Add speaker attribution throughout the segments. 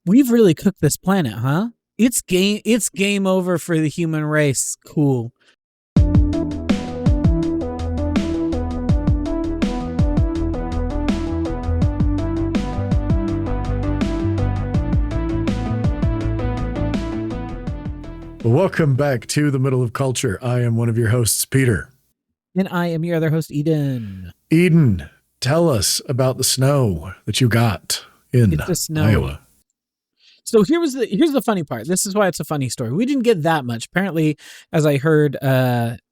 Speaker 1: We've really cooked this planet, huh? It's game over for the human race. Cool.
Speaker 2: Welcome back to the Middle of Culture. I am one of your hosts, Peter.
Speaker 1: And I am your other host, Eden.
Speaker 2: Eden, tell us about the snow that you got in Iowa.
Speaker 1: So here's the funny part. This is why it's a funny story. We didn't get that much. Apparently, as I heard,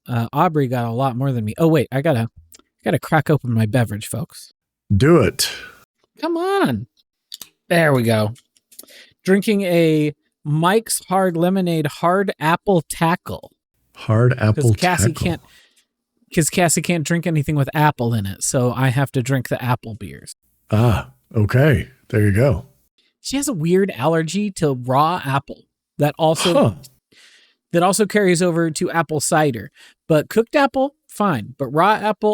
Speaker 1: Aubrey got a lot more than me. Oh wait, I gotta crack open my beverage, folks.
Speaker 2: Do it.
Speaker 1: Come on. There we go. Drinking a Mike's Hard Lemonade Hard Apple Tackle.
Speaker 2: Hard Apple Tackle.
Speaker 1: Because Cassie can't drink anything with apple in it, so I have to drink the apple beers.
Speaker 2: Ah, okay. There you go.
Speaker 1: She has a weird allergy to raw apple that also carries over to apple cider. But cooked apple, fine. But raw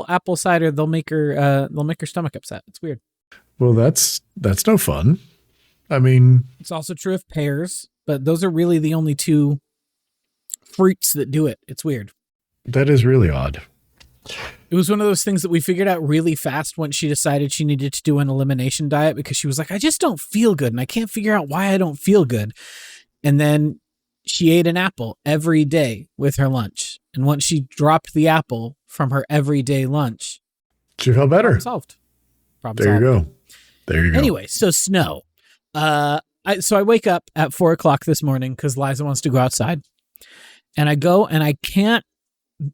Speaker 1: apple cider, they'll make her stomach upset. It's weird.
Speaker 2: Well, that's no fun. I mean,
Speaker 1: it's also true of pears, but those are really the only two fruits that do it. It's weird.
Speaker 2: That is really odd.
Speaker 1: It was one of those things that we figured out really fast once she decided she needed to do an elimination diet, because she was like, I just don't feel good and I can't figure out why I don't feel good. And then she ate an apple every day with her lunch. And once she dropped the apple from her everyday lunch,
Speaker 2: she felt better.
Speaker 1: Problem solved.
Speaker 2: There you go.
Speaker 1: Anyway, so snow. So I wake up at 4:00 this morning because Liza wants to go outside. And I go and I can't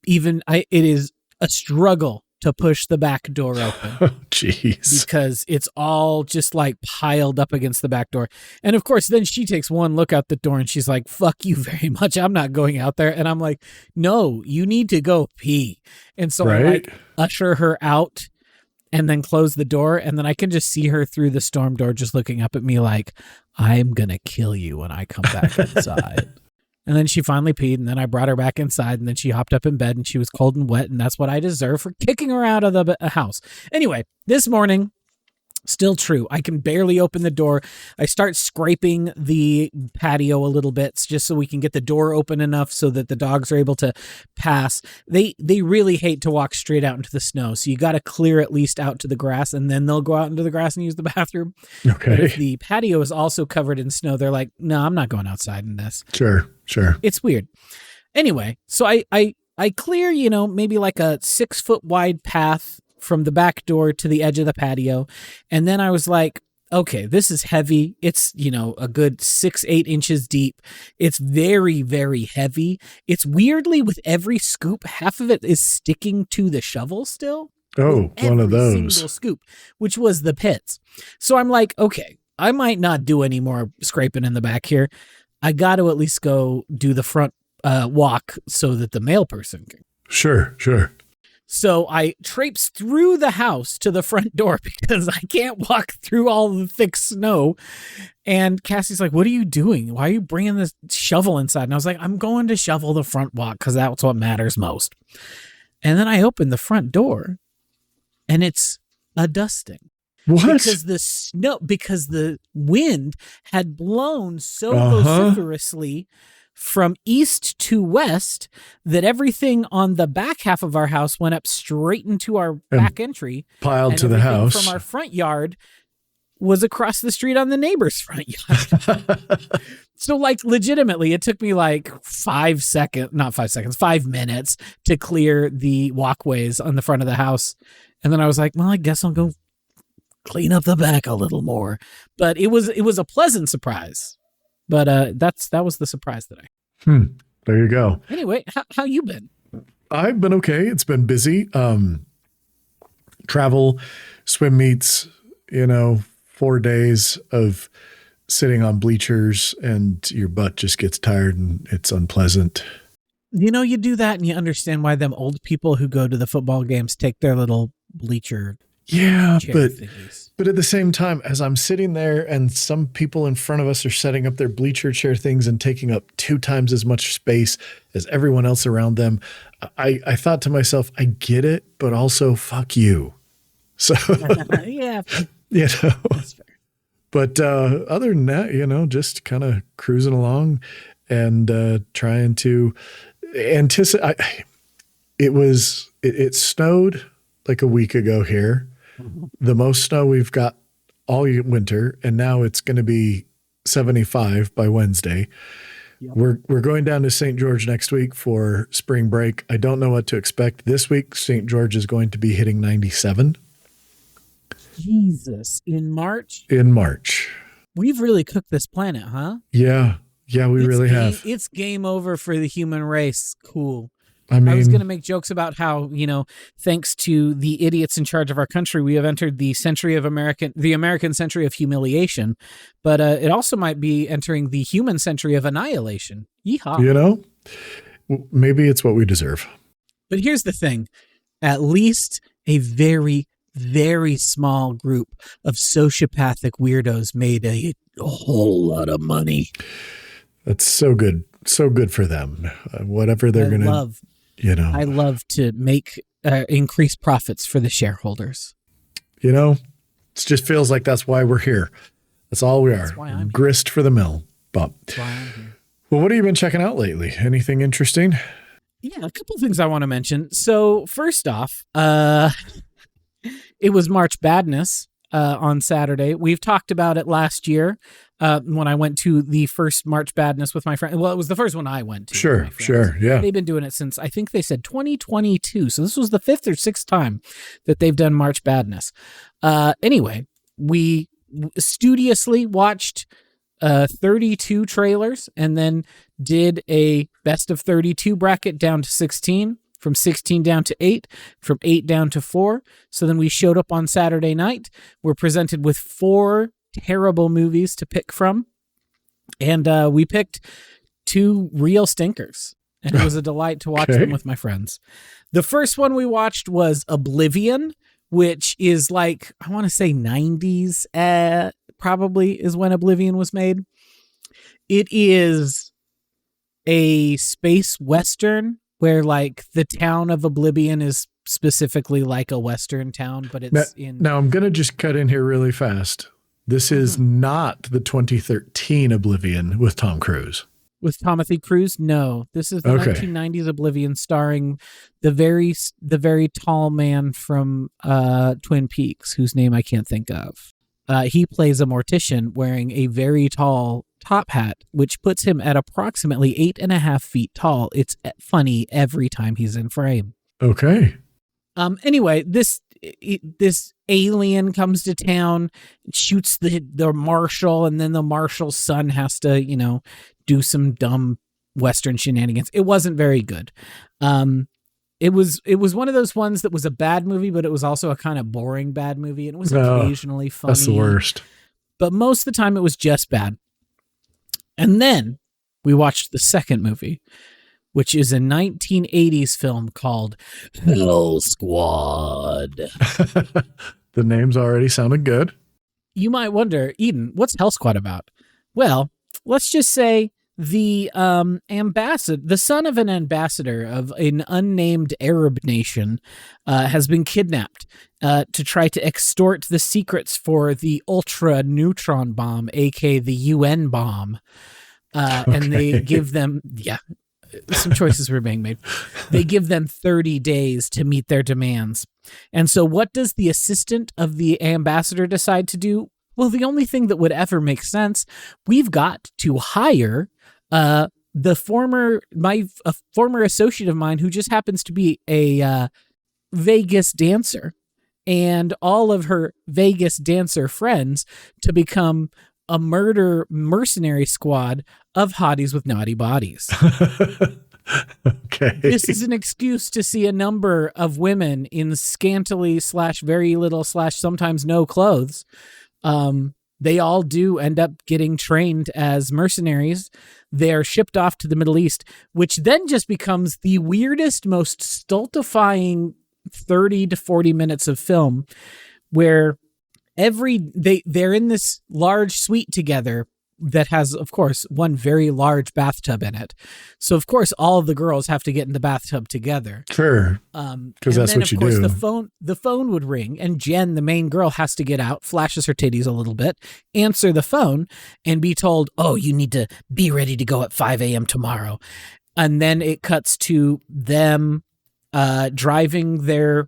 Speaker 1: even, it is a struggle to push the back door open.
Speaker 2: Oh, jeez.
Speaker 1: Because it's all just like piled up against the back door. And of course, then she takes one look out the door and she's like, fuck you very much. I'm not going out there. And I'm like, no, you need to go pee. And so I like usher her out and then close the door. And then I can just see her through the storm door just looking up at me like, I'm going to kill you when I come back inside. And then she finally peed, and then I brought her back inside, and then she hopped up in bed, and she was cold and wet, and that's what I deserve for kicking her out of the house. Anyway, this morning, still true. I can barely open the door. I start scraping the patio a little bit just so we can get the door open enough so that the dogs are able to pass. They really hate to walk straight out into the snow, so you got to clear at least out to the grass, and then they'll go out into the grass and use the bathroom.
Speaker 2: Okay.
Speaker 1: But if the patio is also covered in snow, they're like, no, I'm not going outside in this.
Speaker 2: Sure.
Speaker 1: It's weird. Anyway, so I clear, maybe like a 6-foot wide path from the back door to the edge of the patio. And then I was like, okay, this is heavy. It's, a good 6-8 inches deep. It's very, very heavy. It's weirdly, with every scoop, half of it is sticking to the shovel still.
Speaker 2: Oh, one of those.
Speaker 1: Single scoop, which was the pits. So I'm like, okay, I might not do any more scraping in the back here. I got to at least go do the front walk so that the mail person can.
Speaker 2: Sure.
Speaker 1: So I traipse through the house to the front door because I can't walk through all the thick snow. And Cassie's like, what are you doing? Why are you bringing this shovel inside? And I was like, I'm going to shovel the front walk because that's what matters most. And then I open the front door and it's a dusting.
Speaker 2: What?
Speaker 1: Because the wind had blown so vociferously from east to west that everything on the back half of our house went up straight into our back entry.
Speaker 2: Piled to the house.
Speaker 1: From our front yard was across the street on the neighbor's front yard. So like legitimately, it took me like 5 minutes to clear the walkways on the front of the house. And then I was like, well, I guess I'll go clean up the back a little more. But it was a pleasant surprise. But that was the surprise today.
Speaker 2: There you go.
Speaker 1: Anyway, how you been?
Speaker 2: I've been okay. It's been busy. Travel, swim meets, 4 days of sitting on bleachers and your butt just gets tired and it's unpleasant.
Speaker 1: You do that and you understand why them old people who go to the football games take their little bleacher.
Speaker 2: Yeah, but
Speaker 1: thingies.
Speaker 2: But at the same time, as I'm sitting there and some people in front of us are setting up their bleacher chair things and taking up 2 times as much space as everyone else around them, I thought to myself, I get it, but also fuck you. So,
Speaker 1: Yeah.
Speaker 2: That's fair. But other than that, just kind of cruising along and trying to anticipate. It snowed like a week ago here, the most snow we've got all winter, and now it's going to be 75 by Wednesday. Yep. We're going down to St. George next week for spring break. I don't know what to expect. This week, St. George is going to be hitting 97.
Speaker 1: Jesus. In March?
Speaker 2: In March.
Speaker 1: We've really cooked this planet, huh?
Speaker 2: Yeah. Yeah, we really have.
Speaker 1: It's game over for the human race. Cool.
Speaker 2: I mean,
Speaker 1: I was going to make jokes about how, thanks to the idiots in charge of our country, we have entered the American century of humiliation, but it also might be entering the human century of annihilation. Yeehaw.
Speaker 2: Maybe it's what we deserve.
Speaker 1: But here's the thing. At least a very, very small group of sociopathic weirdos made a whole lot of money.
Speaker 2: That's so good. So good for them. Whatever they're going to...
Speaker 1: I love to make increase profits for the shareholders.
Speaker 2: It just feels like that's why we're here. That's all we are.
Speaker 1: That's why I'm
Speaker 2: grist for the mill, Bob.
Speaker 1: That's why I'm here.
Speaker 2: Well, what have you been checking out lately? Anything interesting?
Speaker 1: Yeah, a couple of things I want to mention. So first off, it was March Badness on Saturday. We've talked about it last year when I went to the first March Badness with my friend. Well, it was the first one I went to.
Speaker 2: Sure. Yeah.
Speaker 1: They've been doing it since, I think they said 2022. So this was the 5th or 6th time that they've done March Badness. Anyway, we studiously watched 32 trailers and then did a best of 32 bracket down to 16. From 16 down to 8, from 8 down to 4. So then we showed up on Saturday night. We're presented with 4 terrible movies to pick from. And we picked 2 real stinkers. And it was a delight to watch them with my friends. The first one we watched was Oblivion, which is like, I want to say 90s probably is when Oblivion was made. It is a space western where like the town of Oblivion is specifically like a Western town, but it's
Speaker 2: Now I'm going to just cut in here really fast. This is not the 2013 Oblivion with Tom Cruise.
Speaker 1: With Timothy Cruise? No. This is the 1990s Oblivion starring the very tall man from Twin Peaks, whose name I can't think of. He plays a mortician wearing a very tall top hat, which puts him at approximately 8.5 feet tall. It's funny every time he's in frame.
Speaker 2: Okay.
Speaker 1: Anyway, this alien comes to town, shoots the marshal, and then the marshal's son has to, do some dumb Western shenanigans. It wasn't very good. It was one of those ones that was a bad movie, but it was also a kind of boring bad movie. And it was occasionally funny.
Speaker 2: That's the worst.
Speaker 1: But most of the time it was just bad. And then we watched the second movie, which is a 1980s film called Hell Squad.
Speaker 2: The name's already sounded good.
Speaker 1: You might wonder, Eden, what's Hell Squad about? Well, let's just say the the son of an ambassador of an unnamed Arab nation has been kidnapped to try to extort the secrets for the ultra neutron bomb, aka the UN bomb. And they give them, some choices were being made. They give them 30 days to meet their demands. And so what does the assistant of the ambassador decide to do? Well, the only thing that would ever make sense, we've got to hire a former associate of mine who just happens to be a Vegas dancer, and all of her Vegas dancer friends to become a murder mercenary squad of hotties with naughty bodies.
Speaker 2: Okay.
Speaker 1: This is an excuse to see a number of women in scantily / very little / sometimes no clothes. They all do end up getting trained as mercenaries. They're shipped off to the Middle East, which then just becomes the weirdest, most stultifying 30 to 40 minutes of film, where they're in this large suite together that has, of course, one very large bathtub in it. So, of course, all of the girls have to get in the bathtub together.
Speaker 2: Sure. Because that's what you do.
Speaker 1: The phone would ring, and Jen, the main girl, has to get out, flashes her titties a little bit, answer the phone, and be told, oh, you need to be ready to go at 5 a.m. tomorrow. And then it cuts to them driving their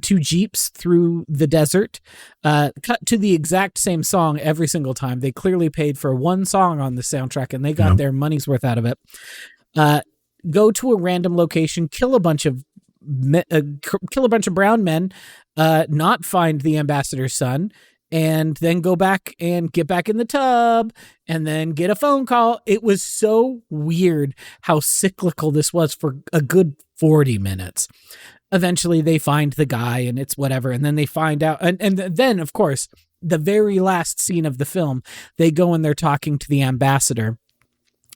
Speaker 1: 2 Jeeps through the desert, cut to the exact same song every single time. They clearly paid for one song on the soundtrack, and they got their money's worth out of it. Go to a random location, kill a bunch of brown men, not find the ambassador's son, and then go back and get back in the tub, and then get a phone call. It was so weird how cyclical this was for a good 40 minutes. Eventually they find the guy, and it's whatever. And then they find out. And then, of course, the very last scene of the film, they go and they're talking to the ambassador.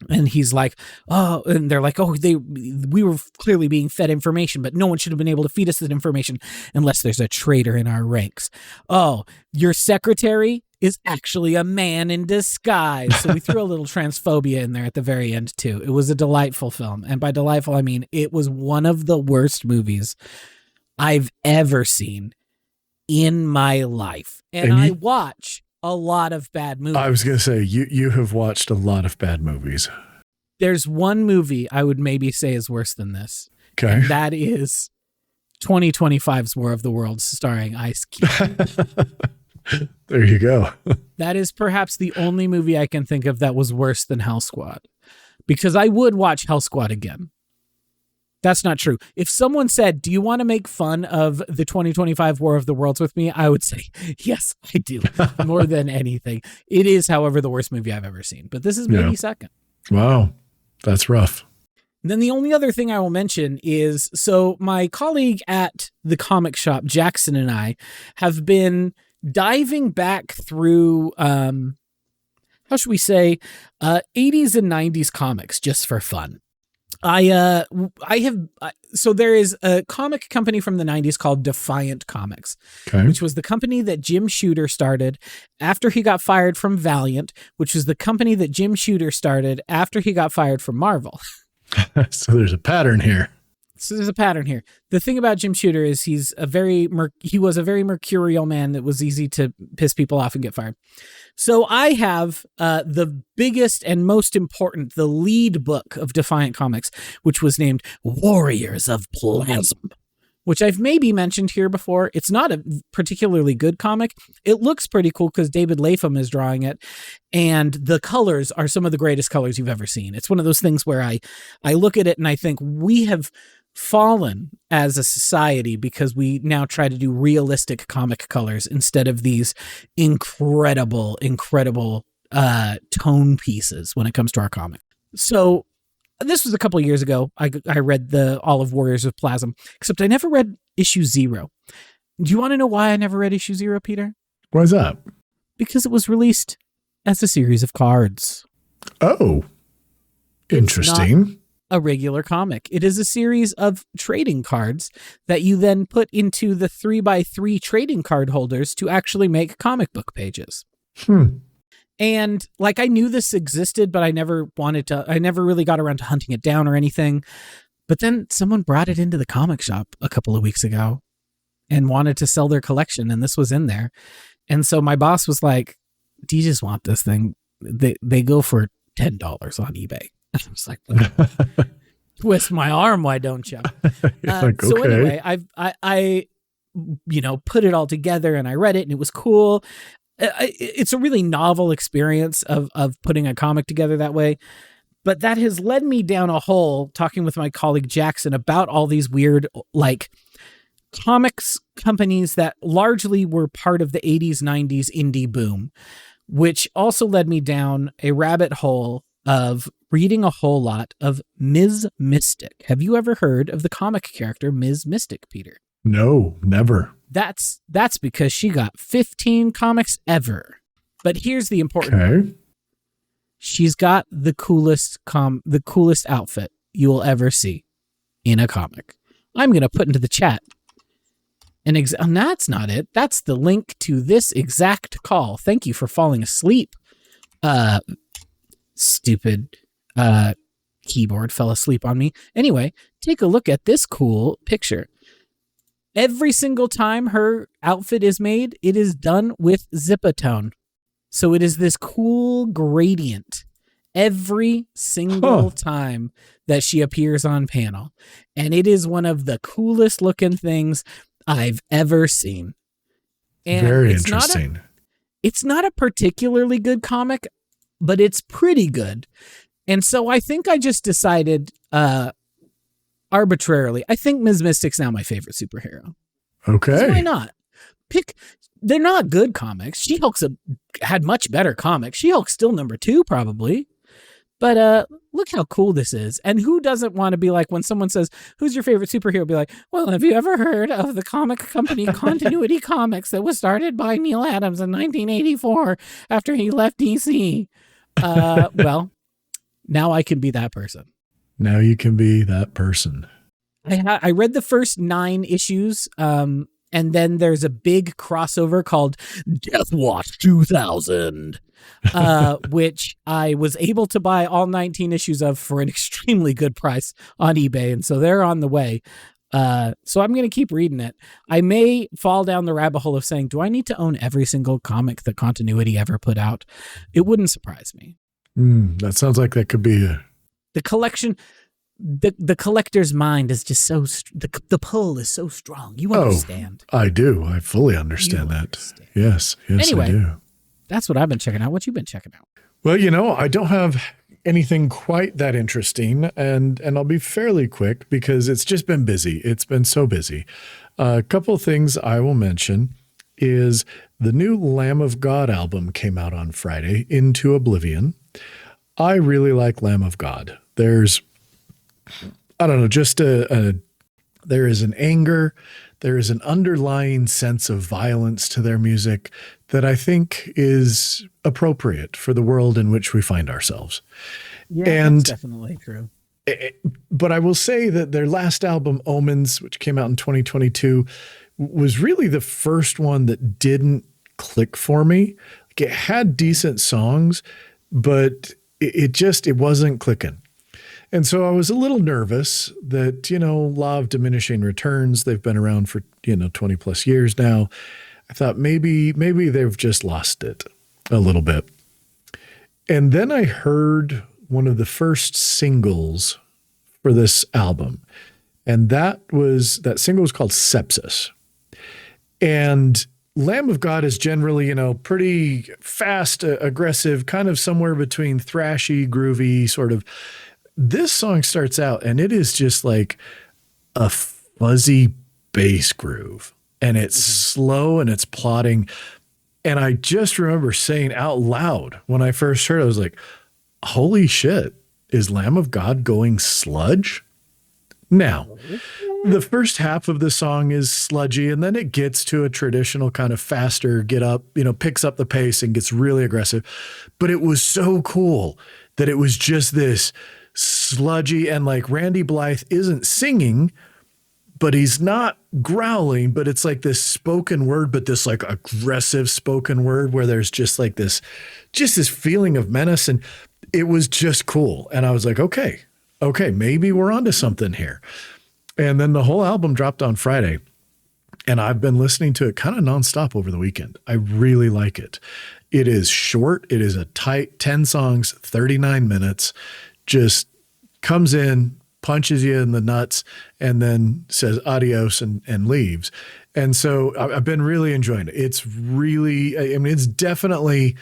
Speaker 1: And he's like, oh, and they're like, oh, we were clearly being fed information, but no one should have been able to feed us that information unless there's a traitor in our ranks. Oh, your secretary is actually a man in disguise. So we threw a little transphobia in there at the very end too. It was a delightful film. And by delightful, I mean, it was one of the worst movies I've ever seen in my life. And I watch a lot of bad movies.
Speaker 2: I was going to say, you have watched a lot of bad movies.
Speaker 1: There's one movie I would maybe say is worse than this.
Speaker 2: Okay.
Speaker 1: And that is 2025's War of the Worlds, starring Ice Cube.
Speaker 2: There you go.
Speaker 1: That is perhaps the only movie I can think of that was worse than Hell Squad, because I would watch Hell Squad again. That's not true. If someone said, do you want to make fun of the 2025 War of the Worlds with me? I would say, yes, I do. More than anything. It is, however, the worst movie I've ever seen, but this is maybe second.
Speaker 2: Wow. That's rough.
Speaker 1: And then the only other thing I will mention is, so my colleague at the comic shop, Jackson, and I have been diving back through, how should we say, 80s and 90s comics just for fun. So there is a comic company from the 90s called Defiant Comics, which was the company that Jim Shooter started after he got fired from Valiant, which was the company that Jim Shooter started after he got fired from Marvel.
Speaker 2: So there's a pattern here. The thing about Jim Shooter is he was a very mercurial man that was easy to piss people off and get fired. So I have the biggest and most important, the lead book of Defiant Comics, which was named Warriors of Plasm, which I've maybe mentioned here before. It's not a particularly good comic. It looks pretty cool because David Latham is drawing it, and the colors are some of the greatest colors you've ever seen. It's one of those things where I look at it and I think we have fallen as a society because we now try to do realistic comic colors instead of these incredible tone pieces when it comes to our comic. So this was a couple of years ago. I read all of Warriors of Plasm, except I never read issue 0. Do you want to know why I never read issue 0, Peter? Why is that?
Speaker 1: Because it was released as a series of cards.
Speaker 2: Oh, interesting.
Speaker 1: A regular comic. It is a series of trading cards that you then put into the 3x3 trading card holders to actually make comic book pages. And like, I knew this existed, but I never really got around to hunting it down or anything. But then someone brought it into the comic shop a couple of weeks ago and wanted to sell their collection, and this was in there. And so my boss was like, do you just want this thing? They go for $10 on eBay. I was like, twist my arm, why don't you?
Speaker 2: Like,
Speaker 1: so
Speaker 2: okay.
Speaker 1: Anyway, I put it all together and I read it and it was cool. It's a really novel experience of putting a comic together that way. But that has led me down a hole talking with my colleague Jackson about all these weird, like, comics companies that largely were part of the 80s, 90s indie boom, which also led me down a rabbit hole of reading a whole lot of Ms. Mystic. Have you ever heard of the comic character Ms. Mystic, Peter?
Speaker 2: No, never.
Speaker 1: That's because she got 15 comics ever. But here's the important. She's got the coolest outfit you will ever see in a comic. I'm going to put into the chat and that's not it. That's the link to this exact call. Thank you for falling asleep, Stupid keyboard fell asleep on me. Anyway, take a look at this cool picture. Every single time her outfit is made, it is done with Zipatone. So it is this cool gradient every single time that she appears on panel. And it is one of the coolest looking things I've ever seen. And
Speaker 2: very interesting.
Speaker 1: It's not a particularly good comic, but it's pretty good. And so I think I just decided arbitrarily, I think Ms. Mystic's now my favorite superhero.
Speaker 2: Okay.
Speaker 1: So why not? They're not good comics. She-Hulk's had much better comics. She-Hulk's still number 2 probably. But look how cool this is. And who doesn't want to be like, when someone says, who's your favorite superhero? Be like, well, have you ever heard of the comic company Continuity Comics that was started by Neil Adams in 1984 after he left DC? Well, now I can be that person.
Speaker 2: Now you can be that person.
Speaker 1: I read the first 9 issues, and then there's a big crossover called Death Watch 2000, which I was able to buy all 19 issues of for an extremely good price on eBay, and so they're on the way. So I'm going to keep reading it. I may fall down the rabbit hole of saying, do I need to own every single comic that Continuity ever put out? It wouldn't surprise me.
Speaker 2: That sounds like that could be
Speaker 1: the collection. The collector's mind is just so the pull is so strong. You understand?
Speaker 2: I do. I fully understand that. Yes,
Speaker 1: anyway,
Speaker 2: I do.
Speaker 1: That's what I've been checking out. What you been checking out?
Speaker 2: Well, I don't have anything quite that interesting, and I'll be fairly quick because it's just been busy. It's been so busy. A couple of things I will mention is the new Lamb of God album came out on Friday, Into Oblivion. I really like Lamb of God. There's, I don't know, just there is an anger, there is an underlying sense of violence to their music that I think is appropriate for the world in which we find ourselves.
Speaker 1: Yeah,
Speaker 2: and
Speaker 1: that's definitely true.
Speaker 2: But I will say that their last album, Omens, which came out in 2022, was really the first one that didn't click for me. Like, it had decent songs, but it wasn't clicking. And so I was a little nervous that, law of diminishing returns, they've been around for, 20 plus years now. I thought maybe they've just lost it a little bit. And then I heard one of the first singles for this album. And that single was called Sepsis. And Lamb of God is generally, pretty fast, aggressive, kind of somewhere between thrashy, groovy sort of. This song starts out and it is just like a fuzzy bass groove, and it's slow and it's plodding. And I just remember saying out loud when I first heard it, I was like, holy shit, is Lamb of God going sludge? Now, the first half of the song is sludgy, and then it gets to a traditional kind of faster get up, picks up the pace and gets really aggressive. But it was so cool that it was just this sludgy, and like Randy Blythe isn't singing, but he's not growling, but it's like this spoken word, but this like aggressive spoken word where there's just like this feeling of menace. And it was just cool. And I was like, okay, maybe we're onto something here. And then the whole album dropped on Friday, and I've been listening to it kind of nonstop over the weekend. I really like it. It is short. It is a tight 10 songs, 39 minutes, just comes in, punches you in the nuts, and then says adios and leaves. And so I've been really enjoying it. It's really, it's definitely,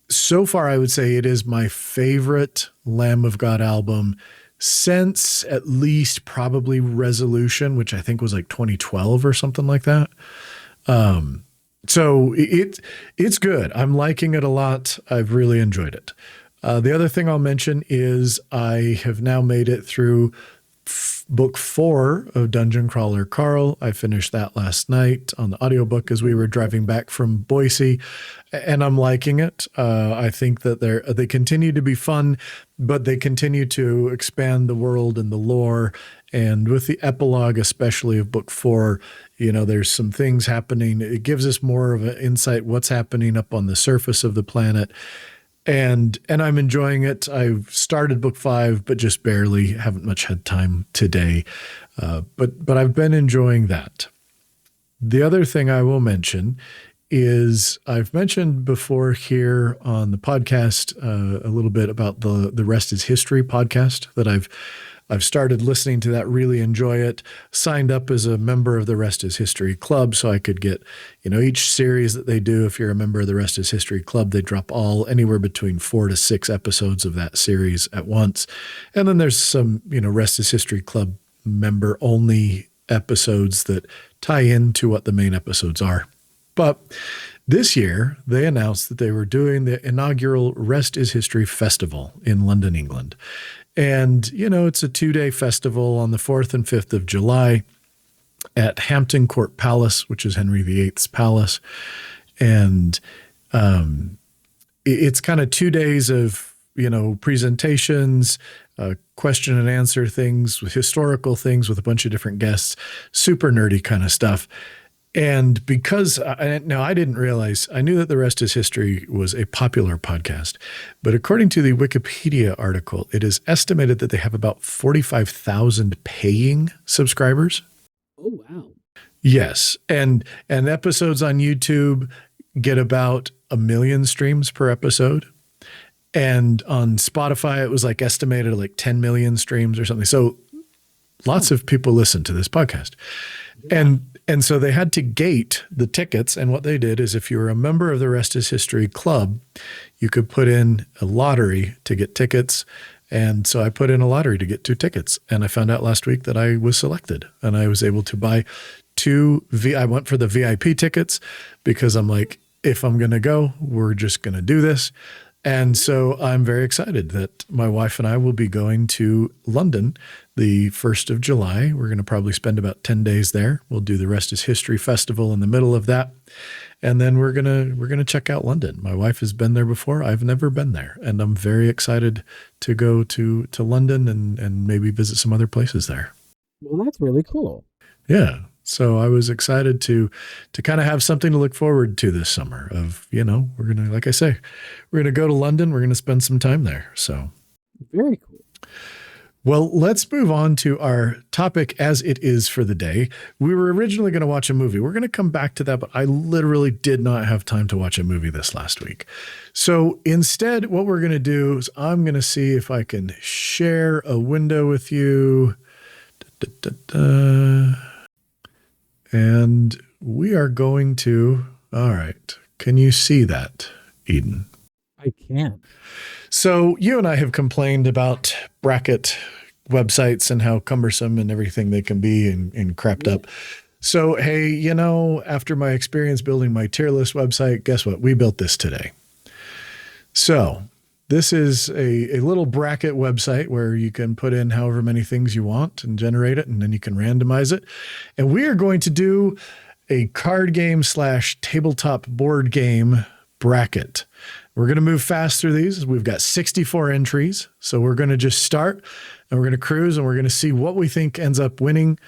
Speaker 2: so far I would say it is my favorite Lamb of God album since at least probably Resolution, which I think was like 2012 or something like that. So it's good. I'm liking it a lot. I've really enjoyed it. The other thing I'll mention is I have now made it through book 4 of Dungeon Crawler Carl. I finished that last night on the audiobook as we were driving back from Boise, and I'm liking it. I think that they continue to be fun, but they continue to expand the world and the lore. And with the epilogue, especially of book 4, there's some things happening. It gives us more of an insight what's happening up on the surface of the planet. and I'm enjoying it. I've started book 5, but just barely. Haven't much had time today, but I've been enjoying that. The other thing I will mention is I've mentioned before here on the podcast a little bit about the Rest is History podcast that I've started listening to that, really enjoy it, signed up as a member of the Rest is History Club so I could get, each series that they do, if you're a member of the Rest is History Club, they drop anywhere between 4 to 6 episodes of that series at once. And then there's some, Rest is History Club member only episodes that tie into what the main episodes are. But this year, they announced that they were doing the inaugural Rest is History Festival in London, England. And, it's a 2-day festival on the 4th and 5th of July at Hampton Court Palace, which is Henry VIII's palace. And it's kind of 2 days of, presentations, question and answer things, historical things with a bunch of different guests, super nerdy kind of stuff. And because I didn't realize, I knew that The Rest is History was a popular podcast, but according to the Wikipedia article, it is estimated that they have about 45,000 paying subscribers.
Speaker 1: Oh, wow.
Speaker 2: Yes. And episodes on YouTube get about 1 million streams per episode. And on Spotify, it was estimated 10 million streams or something. So lots of people listen to this podcast. Yeah. And so they had to gate the tickets. And what they did is if you were a member of the Rest is History Club, you could put in a lottery to get tickets. And so I put in a lottery to get 2 tickets. And I found out last week that I was selected. And I was able to buy 2 I went for the VIP tickets because I'm like, if I'm going to go, we're just going to do this. And so I'm very excited that my wife and I will be going to London the 1st of July. We're going to probably spend about 10 days there. We'll do the Rest is History Festival in the middle of that. And then we're going to check out London. My wife has been there before. I've never been there. And I'm very excited to go to London and maybe visit some other places there.
Speaker 1: Well, that's really cool.
Speaker 2: Yeah. So I was excited to kind of have something to look forward to this summer of, we're going to, like I say, we're going to go to London. We're going to spend some time there. So
Speaker 1: very cool.
Speaker 2: Well, let's move on to our topic as it is for the day. We were originally going to watch a movie. We're going to come back to that, but I literally did not have time to watch a movie this last week. So instead, what we're going to do is I'm going to see if I can share a window with you. And we are going to, all right. Can you see that, Eden?
Speaker 1: I can.
Speaker 2: So you and I have complained about bracket websites and how cumbersome and everything they can be and crapped up. So, hey, after my experience building my tier list website, guess what? We built this today. So this is a little bracket website where you can put in however many things you want and generate it, and then you can randomize it. And we are going to do a card game / tabletop board game bracket. We're going to move fast through these. We've got 64 entries. So we're going to just start and we're going to cruise and we're going to see what we think ends up winning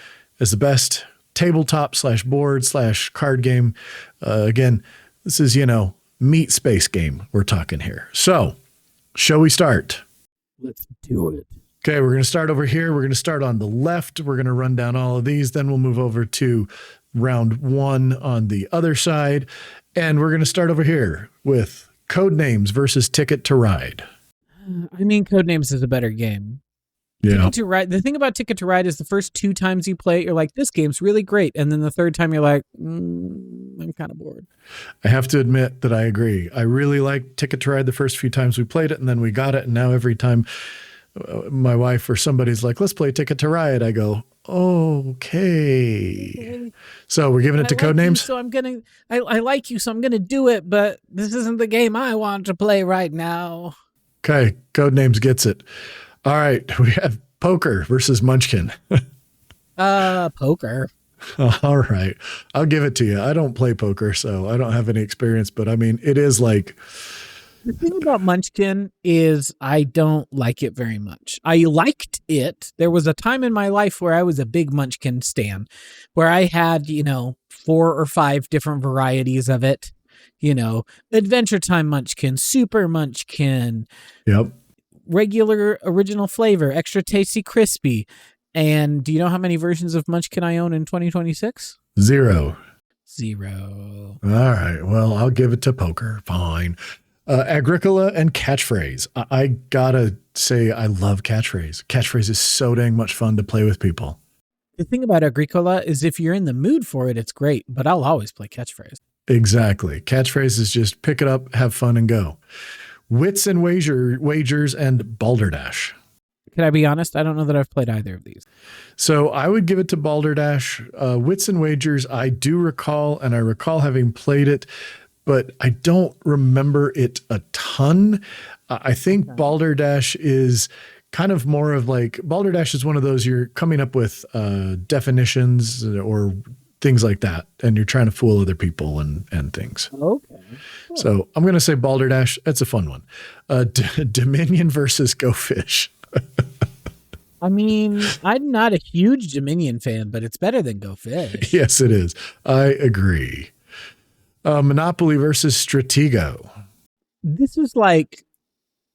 Speaker 2: as the best tabletop / board / card game. Again, this is, meat space game we're talking here. So shall we start?
Speaker 1: Let's do it.
Speaker 2: Okay, we're going to start over here. We're going to start on the left. We're going to run down all of these. Then we'll move over to round 1 on the other side. And we're going to start over here with Codenames versus Ticket to Ride.
Speaker 1: I mean, Codenames is a better game.
Speaker 2: Yeah.
Speaker 1: Ticket to Ride. The thing about Ticket to Ride is the first 2 times you play it, you're like, this game's really great. And then the third time you're like, I'm kind of bored.
Speaker 2: I have to admit that I agree. I really liked Ticket to Ride the first few times we played it, and then we got it. And now every time my wife or somebody's like, let's play Ticket to Ride, I go, okay. So we're giving it to Codenames.
Speaker 1: So I like you, so I'm gonna do it, but this isn't the game I want to play right now.
Speaker 2: Okay, Codenames gets it. All right, we have Poker versus Munchkin.
Speaker 1: Poker.
Speaker 2: All right, I'll give it to you. I don't play poker, so I don't have any experience, but I mean, it is like...
Speaker 1: The thing about Munchkin is I don't like it very much. I liked it. There was a time in my life where I was a big Munchkin stan, where I had, 4 or 5 different varieties of it. Adventure Time Munchkin, Super Munchkin,
Speaker 2: Yep.
Speaker 1: regular original flavor, extra tasty crispy. And do you know how many versions of Munchkin I own in 2026?
Speaker 2: 0.
Speaker 1: 0.
Speaker 2: All right. Well, I'll give it to poker. Fine. Agricola and catchphrase. I gotta say, I love catchphrase. Catchphrase is so dang much fun to play with people.
Speaker 1: The thing about Agricola is if you're in the mood for it, it's great, but I'll always play catchphrase.
Speaker 2: Exactly. Catchphrase is just pick it up, have fun, and go. Wits and wagers and balderdash.
Speaker 1: Can I be honest? I don't know that I've played either of these.
Speaker 2: So I would give it to balderdash. Wits and wagers, I do recall, and I recall having played it, but I don't remember it a ton. I think balderdash is kind of more of like, balderdash is one of those you're coming up with definitions or things like that, and you're trying to fool other people and things.
Speaker 1: Okay. Cool.
Speaker 2: So I'm going to say balderdash. That's a fun one. Dominion versus Go Fish.
Speaker 1: I mean, I'm not a huge Dominion fan, but it's better than Go Fish.
Speaker 2: Yes, it is. I agree. Monopoly versus Stratego.
Speaker 1: This is like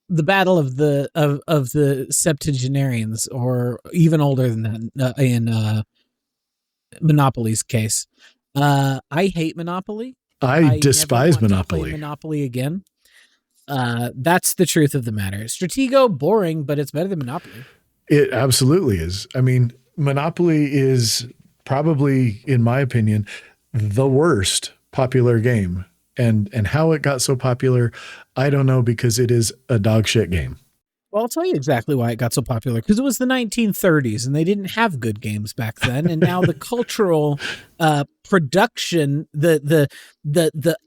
Speaker 1: the battle of the septuagenarians, or even older than that in Monopoly's case. I hate Monopoly.
Speaker 2: I despise
Speaker 1: never want
Speaker 2: Monopoly.
Speaker 1: to play Monopoly again. That's the truth of the matter. Stratego, boring, but it's better than Monopoly.
Speaker 2: It absolutely is. I mean, Monopoly is probably, in my opinion, the worst popular game. And how it got so popular, I don't know, because it is a dog shit game.
Speaker 1: Well, I'll tell you exactly why it got so popular, because it was the 1930s and they didn't have good games back then. And now the cultural production, the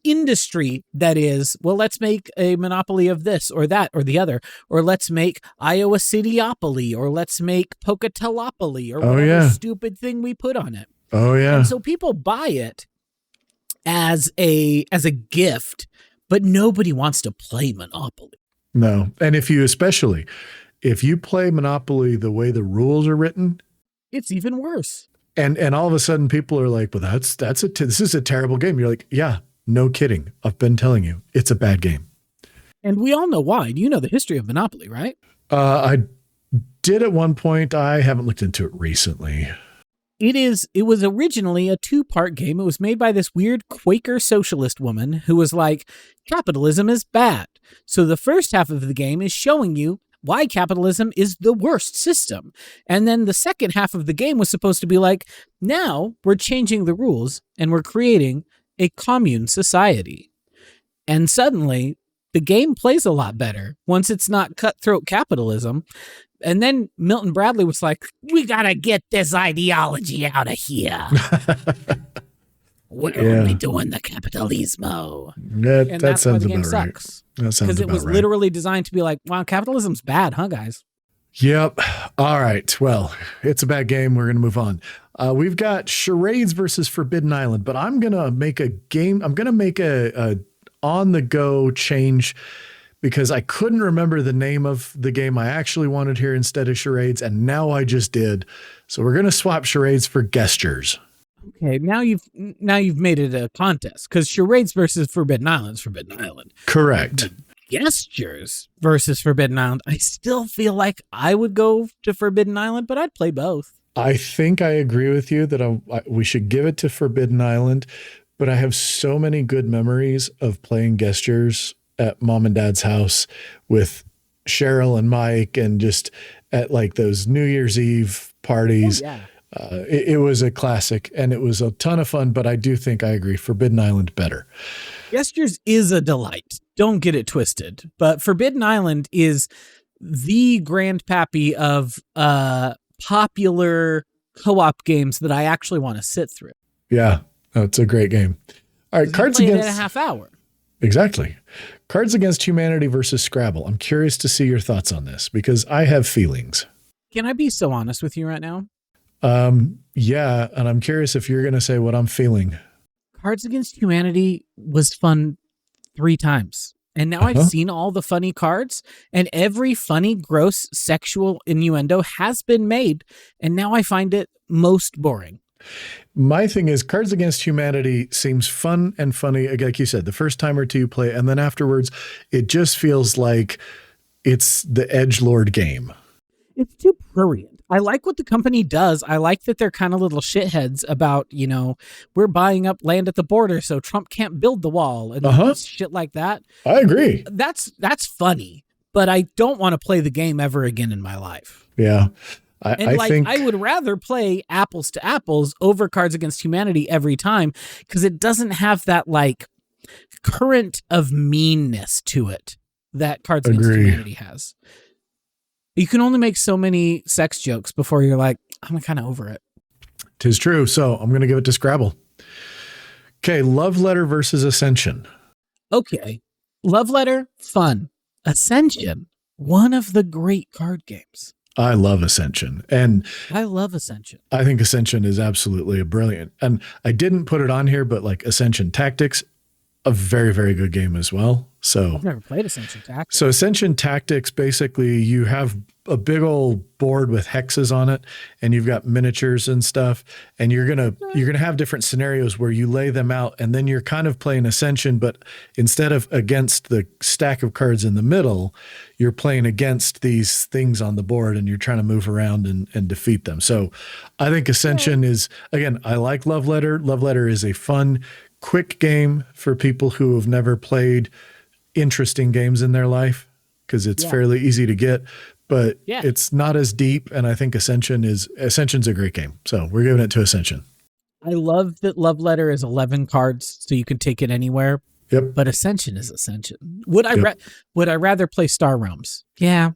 Speaker 1: industry that is, well, let's make a Monopoly of this or that or the other, or let's make Iowa Cityopoly, or let's make Pocatellopoly, or whatever stupid thing we put on it.
Speaker 2: Oh, yeah.
Speaker 1: And so people buy it as a gift, but nobody wants to play Monopoly.
Speaker 2: No. And if you play Monopoly the way the rules are written,
Speaker 1: it's even worse.
Speaker 2: And all of a sudden people are like, well, this is a terrible game. You're like, yeah, no kidding. I've been telling you, it's a bad game.
Speaker 1: And we all know why. You know the history of Monopoly, right?
Speaker 2: I did at one point. I haven't looked into it recently.
Speaker 1: It was originally a 2-part game. It was made by this weird Quaker socialist woman who was like, capitalism is bad. So the first half of the game is showing you why capitalism is the worst system. And then the second half of the game was supposed to be like, now we're changing the rules and we're creating a commune society. And suddenly the game plays a lot better once it's not cutthroat capitalism. And then Milton Bradley was like, we got to get this ideology out of here. We're only doing the capitalismo.
Speaker 2: That sounds about right.
Speaker 1: Because it was literally designed to be like, wow, capitalism's bad, huh, guys?
Speaker 2: Yep. All right. Well, it's a bad game. We're going to move on. We've got Charades versus Forbidden Island, but I'm going to make a game. I'm going to make a on-the-go change, because I couldn't remember the name of the game I actually wanted here instead of Charades, and now I just did. So we're going to swap Charades for Gestures.
Speaker 1: Okay, now you've made it a contest, because Charades versus Forbidden Island is Forbidden Island.
Speaker 2: Correct.
Speaker 1: But Gestures versus Forbidden Island, I still feel like I would go to Forbidden Island, but I'd play both.
Speaker 2: I think I agree with you that we should give it to Forbidden Island, but I have so many good memories of playing Gestures at Mom and Dad's house with Cheryl and Mike, and just at like those New Year's Eve parties. Oh, yeah. It was a classic and it was a ton of fun, but I do think I agree. Forbidden Island better.
Speaker 1: Gestures is a delight. Don't get it twisted. But Forbidden Island is the grandpappy of popular co-op games that I actually want to sit through. Yeah,
Speaker 2: it's a great game. All right, Cards
Speaker 1: Against...
Speaker 2: Against...
Speaker 1: in a half hour.
Speaker 2: Exactly. Cards Against Humanity versus Scrabble. I'm curious to see your thoughts on this, because I have feelings.
Speaker 1: Can I be so honest with you right now?
Speaker 2: Yeah, and I'm curious if you're going to say what I'm feeling.
Speaker 1: Cards Against Humanity was fun 3 times. And now I've seen all the funny cards, and every funny, gross sexual innuendo has been made. And now I find it most boring.
Speaker 2: My thing is Cards Against Humanity seems fun and funny. Like you said, the first time or two you play, and then afterwards it just feels like it's the edgelord game.
Speaker 1: It's too prurient. I like what the company does. I like that they're kind of little shitheads about, we're buying up land at the border so Trump can't build the wall and shit like that.
Speaker 2: I agree.
Speaker 1: That's funny, but I don't want to play the game ever again in my life.
Speaker 2: Yeah.
Speaker 1: I think I would rather play apples to apples over Cards Against Humanity every time because it doesn't have that like current of meanness to it that Cards Against Humanity has. You can only make so many sex jokes before you're like, I'm kind of over it.
Speaker 2: 'Tis true. So I'm going to give it to Scrabble. Okay. Love Letter versus Ascension.
Speaker 1: Okay. Love Letter, fun. Ascension, one of the great card games.
Speaker 2: I love Ascension. And
Speaker 1: I love Ascension.
Speaker 2: I think Ascension is absolutely brilliant. And I didn't put it on here, but like Ascension Tactics, a very, very good game as well. So
Speaker 1: I've never played Ascension Tactics.
Speaker 2: So Ascension Tactics, basically you have a big old board with hexes on it and you've got miniatures and stuff. And you're going to have different scenarios where you lay them out and then you're kind of playing Ascension, but instead of against the stack of cards in the middle, you're playing against these things on the board and you're trying to move around and defeat them. So I think Ascension is, again, I like Love Letter. Love Letter is a fun, quick game for people who have never played interesting games in their life because it's fairly easy to get, but it's not as deep. And I think Ascension's a great game. So we're giving it to Ascension.
Speaker 1: I love that Love Letter is 11 cards, so you can take it anywhere.
Speaker 2: Yep.
Speaker 1: But Ascension is Ascension. Would I rather play Star Realms? Yeah.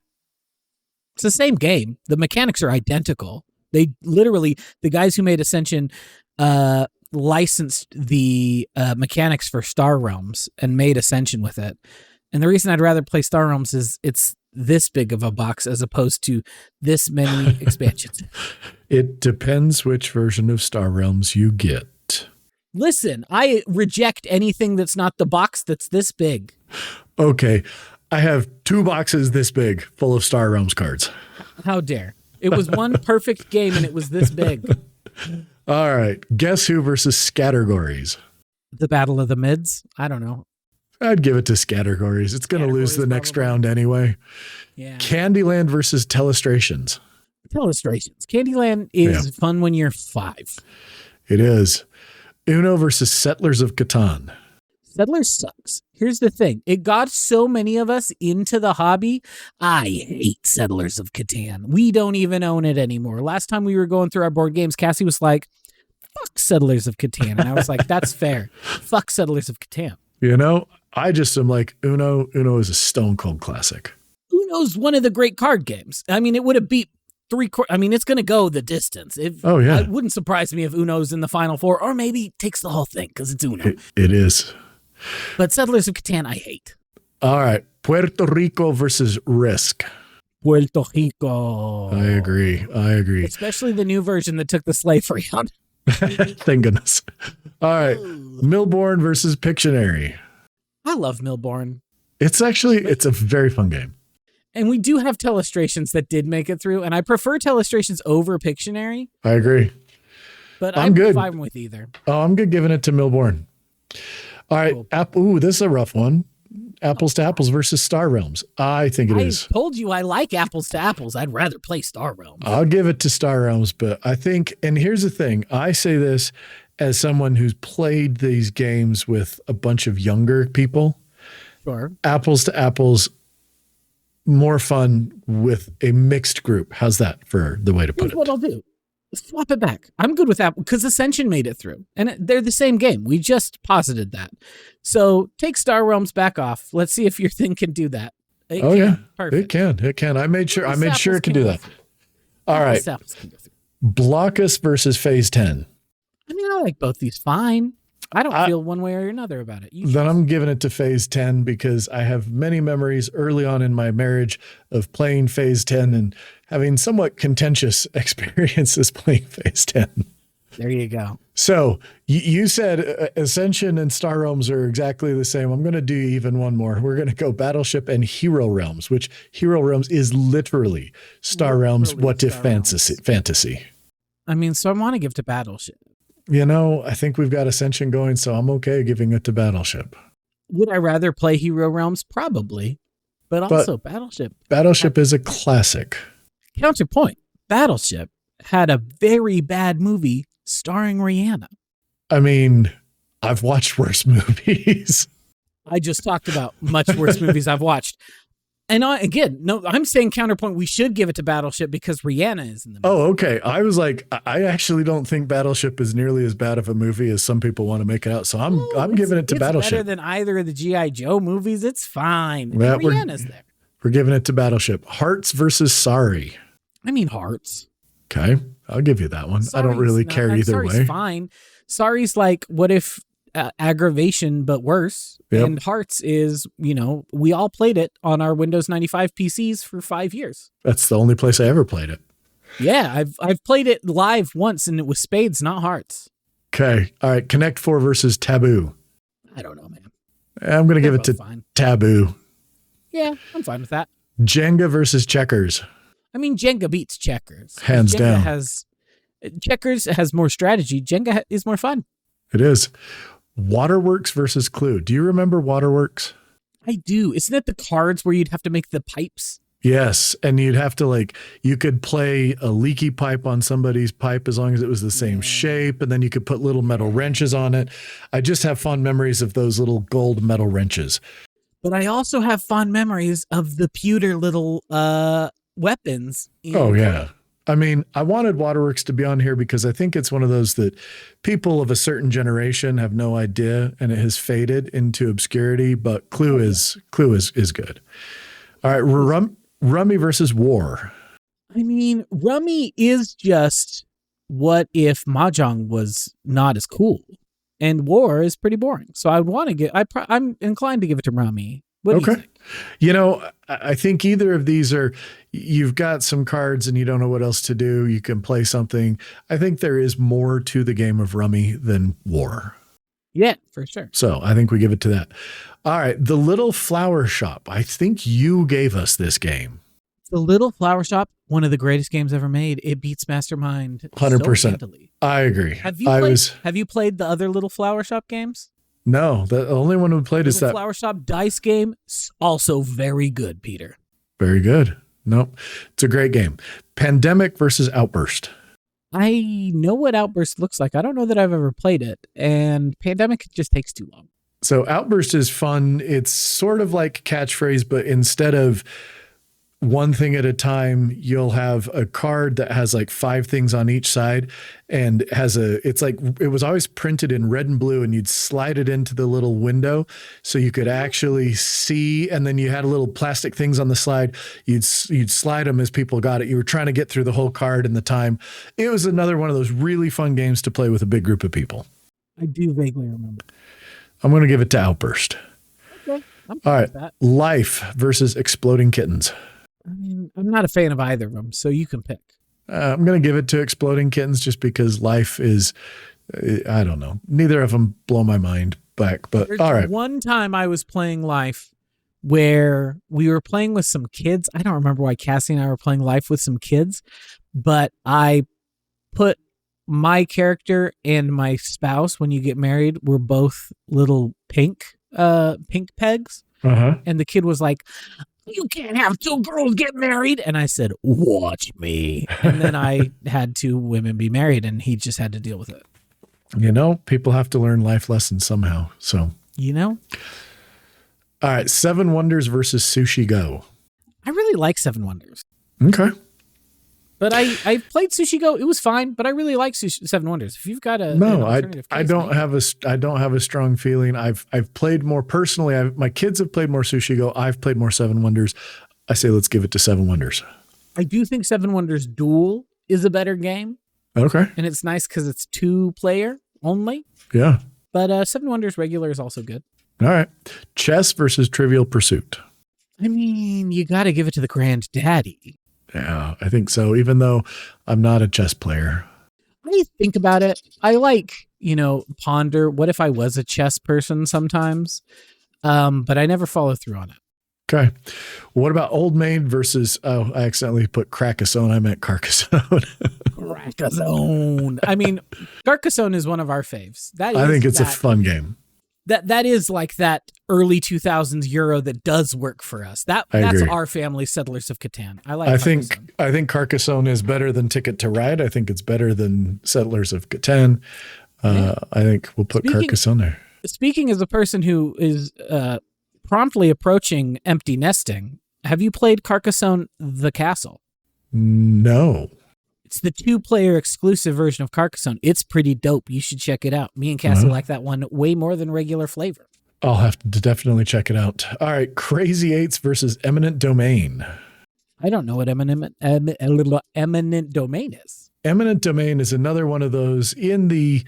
Speaker 1: It's the same game. The mechanics are identical. They literally, the guys who made Ascension, licensed the mechanics for Star Realms and made Ascension with it. And the reason I'd rather play Star Realms is it's this big of a box as opposed to this many expansions.
Speaker 2: It depends which version of Star Realms you get.
Speaker 1: Listen, I reject anything that's not the box that's this big.
Speaker 2: Okay. I have 2 boxes this big full of Star Realms cards.
Speaker 1: How dare. It was one perfect game and it was this big.
Speaker 2: All right. Guess Who versus Scattergories?
Speaker 1: The Battle of the Mids? I don't know.
Speaker 2: I'd give it to Scattergories. It's going to lose the next round anyway.
Speaker 1: Yeah.
Speaker 2: Candyland versus Telestrations.
Speaker 1: Telestrations. Candyland is fun when you're 5.
Speaker 2: It is. Uno versus Settlers of Catan.
Speaker 1: Settlers sucks. Here's the thing. It got so many of us into the hobby. I hate Settlers of Catan. We don't even own it anymore. Last time we were going through our board games, Cassie was like, fuck Settlers of Catan. And I was like, that's fair. Fuck Settlers of Catan.
Speaker 2: You know, I just am like, Uno is a stone cold classic.
Speaker 1: Uno's one of the great card games. I mean, it would have beat it's going to go the distance. It wouldn't surprise me if Uno's in the final 4 or maybe takes the whole thing because it's Uno.
Speaker 2: It is.
Speaker 1: But Settlers of Catan, I hate.
Speaker 2: All right. Puerto Rico versus Risk.
Speaker 1: Puerto Rico.
Speaker 2: I agree.
Speaker 1: Especially the new version that took the slavery out.
Speaker 2: Thank goodness. All right. Milborn versus Pictionary.
Speaker 1: I love Milborn.
Speaker 2: It's a very fun game.
Speaker 1: And we do have Telestrations that did make it through, and I prefer Telestrations over Pictionary.
Speaker 2: I agree.
Speaker 1: But I'm good. Fine with either.
Speaker 2: Oh, I'm good giving it to Milborn. All right. Cool. This is a rough one. Apples to Apples versus Star Realms. I think it is.
Speaker 1: I told you I like Apples to Apples. I'd rather play Star Realms.
Speaker 2: I'll give it to Star Realms, but I think, and here's the thing, I say this as someone who's played these games with a bunch of younger people.
Speaker 1: Sure. Apples
Speaker 2: to Apples, more fun with a mixed group. How's that for the way to put it?
Speaker 1: Here's what I'll do. Swap it back. I'm good with that because Ascension made it through and they're the same game. We just posited that. So take Star Realms back off. Let's see if your thing can do that.
Speaker 2: Perfect. It can. I made sure it could do that. All right. Blockus versus Phase 10.
Speaker 1: I mean, I like both these fine. I don't feel one way or another about it.
Speaker 2: Then I'm giving it to Phase 10 because I have many memories early on in my marriage of playing Phase 10 and having somewhat contentious experiences playing Phase 10.
Speaker 1: There you go.
Speaker 2: So you said Ascension and Star Realms are exactly the same. I'm going to do even one more. We're going to go Battleship and Hero Realms, which Hero Realms is literally Star Realms. What if fantasy?
Speaker 1: I mean, so I want to give to Battleship.
Speaker 2: I think we've got Ascension going, so I'm okay giving it to Battleship.
Speaker 1: Would I rather play Hero Realms? Probably. But also Battleship.
Speaker 2: Battleship is a classic.
Speaker 1: Counterpoint. Battleship had a very bad movie starring Rihanna.
Speaker 2: I mean, I've watched worse movies.
Speaker 1: I just talked about much worse movies I've watched. And I'm saying counterpoint, we should give it to Battleship because Rihanna is in the movie.
Speaker 2: Oh, okay. I was like, I actually don't think Battleship is nearly as bad of a movie as some people want to make it out. So I'm giving it to Battleship.
Speaker 1: It's better than either of the G.I. Joe movies. It's fine.
Speaker 2: Yeah,
Speaker 1: Rihanna's there.
Speaker 2: We're giving it to Battleship. Hearts versus Sorry.
Speaker 1: I mean, Hearts.
Speaker 2: Okay. I'll give you that one. I don't really care either way.
Speaker 1: Sorry's fine. Sorry's like, what if aggravation, but worse?
Speaker 2: Yep.
Speaker 1: And Hearts is, we all played it on our Windows 95 PCs for 5 years.
Speaker 2: That's the only place I ever played it.
Speaker 1: Yeah, I've played it live once, and it was spades, not hearts.
Speaker 2: Okay. All right. Connect 4 versus Taboo.
Speaker 1: I don't know, man.
Speaker 2: I'm going to give it to Taboo.
Speaker 1: Yeah, I'm fine with that.
Speaker 2: Jenga versus Checkers.
Speaker 1: I mean, Jenga beats Checkers.
Speaker 2: Hands down.
Speaker 1: Checkers has more strategy. Jenga is more fun.
Speaker 2: It is. Waterworks versus Clue. Do you remember Waterworks?
Speaker 1: I do. Isn't it the cards where you'd have to make the pipes?
Speaker 2: Yes. And you'd have to you could play a leaky pipe on somebody's pipe as long as it was the same shape. And then you could put little metal wrenches on it. I just have fond memories of those little gold metal wrenches.
Speaker 1: But I also have fond memories of the pewter little weapons.
Speaker 2: Oh, yeah. I mean, I wanted Waterworks to be on here because I think it's one of those that people of a certain generation have no idea, and it has faded into obscurity. But Clue is good. All right, Rummy versus War.
Speaker 1: I mean, Rummy is just what if Mahjong was not as cool, and War is pretty boring. So I want to give. I'm inclined to give it to Rummy. What do you think?
Speaker 2: I think either of these you've got some cards and you don't know what else to do. You can play something. I think there is more to the game of Rummy than War.
Speaker 1: Yeah, for sure.
Speaker 2: So I think we give it to that. All right. The Little Flower Shop. I think you gave us this game.
Speaker 1: The Little Flower Shop, one of the greatest games ever made. It beats Mastermind
Speaker 2: 100%.
Speaker 1: So
Speaker 2: I agree.
Speaker 1: Have you played the other Little Flower Shop games?
Speaker 2: No, the only one we played is that
Speaker 1: Flower Shop dice game. Also very good, Peter.
Speaker 2: Very good. Nope. It's a great game. Pandemic versus Outburst.
Speaker 1: I know what Outburst looks like. I don't know that I've ever played it. And Pandemic just takes too long.
Speaker 2: So Outburst is fun. It's sort of like Catchphrase, but instead of one thing at a time, you'll have a card that has 5 things on each side and it was always printed in red and blue, and you'd slide it into the little window so you could actually see. And then you had little plastic things on the slide. You'd slide them as people got it. You were trying to get through the whole card in the time. It was another one of those really fun games to play with a big group of people.
Speaker 1: I do vaguely remember.
Speaker 2: I'm going to give it to Outburst.
Speaker 1: Okay.
Speaker 2: All right. Life versus Exploding Kittens.
Speaker 1: I mean, I'm not a fan of either of them, so you can pick.
Speaker 2: I'm going to give it to Exploding Kittens just because Life is, I don't know. Neither of them blow my mind back, but
Speaker 1: There's
Speaker 2: all right.
Speaker 1: One time I was playing Life where we were playing with some kids. I don't remember why Cassie and I were playing Life with some kids, but I put my character and my spouse, when you get married, were both little pink pegs.
Speaker 2: Uh-huh.
Speaker 1: And the kid was like, "You can't have 2 girls get married." And I said, "Watch me." And then I had 2 women be married, and he just had to deal with it.
Speaker 2: People have to learn life lessons somehow. So, all right. 7 Wonders versus Sushi Go.
Speaker 1: I really like 7 Wonders.
Speaker 2: Okay.
Speaker 1: But I played Sushi Go. It was fine, but I really like 7 Wonders. If you've got
Speaker 2: I don't have a strong feeling. I've played more personally. My kids have played more Sushi Go. I've played more 7 Wonders. I say let's give it to 7 Wonders.
Speaker 1: I do think 7 Wonders Duel is a better game.
Speaker 2: Okay.
Speaker 1: And it's nice because it's 2-player only.
Speaker 2: Yeah.
Speaker 1: But 7 Wonders regular is also good.
Speaker 2: All right. Chess versus Trivial Pursuit.
Speaker 1: I mean, you got to give it to the granddaddy.
Speaker 2: Yeah, I think so. Even though I'm not a chess player.
Speaker 1: When you think about it, I ponder what if I was a chess person sometimes, but I never follow through on it.
Speaker 2: Okay. What about Old Maid versus, I accidentally put Crackasone. I meant Carcassonne.
Speaker 1: Carcassonne. I mean, Carcassonne is one of our faves.
Speaker 2: I think it's a fun game.
Speaker 1: That is like that early 2000s Euro that does work for us. That's
Speaker 2: agree.
Speaker 1: our family, Settlers of Catan.
Speaker 2: I think Carcassonne is better than Ticket to Ride. I think it's better than Settlers of Catan. I think we'll put Carcassonne there.
Speaker 1: Speaking as a person who is promptly approaching empty nesting, have you played Carcassonne the Castle?
Speaker 2: No.
Speaker 1: It's the 2-player exclusive version of Carcassonne. It's pretty dope. You should check it out. Me and Cassie like that one way more than regular flavor.
Speaker 2: I'll have to definitely check it out. All right, Crazy Eights versus Eminent Domain.
Speaker 1: I don't know what Eminent Domain is.
Speaker 2: Eminent Domain is another one of those in the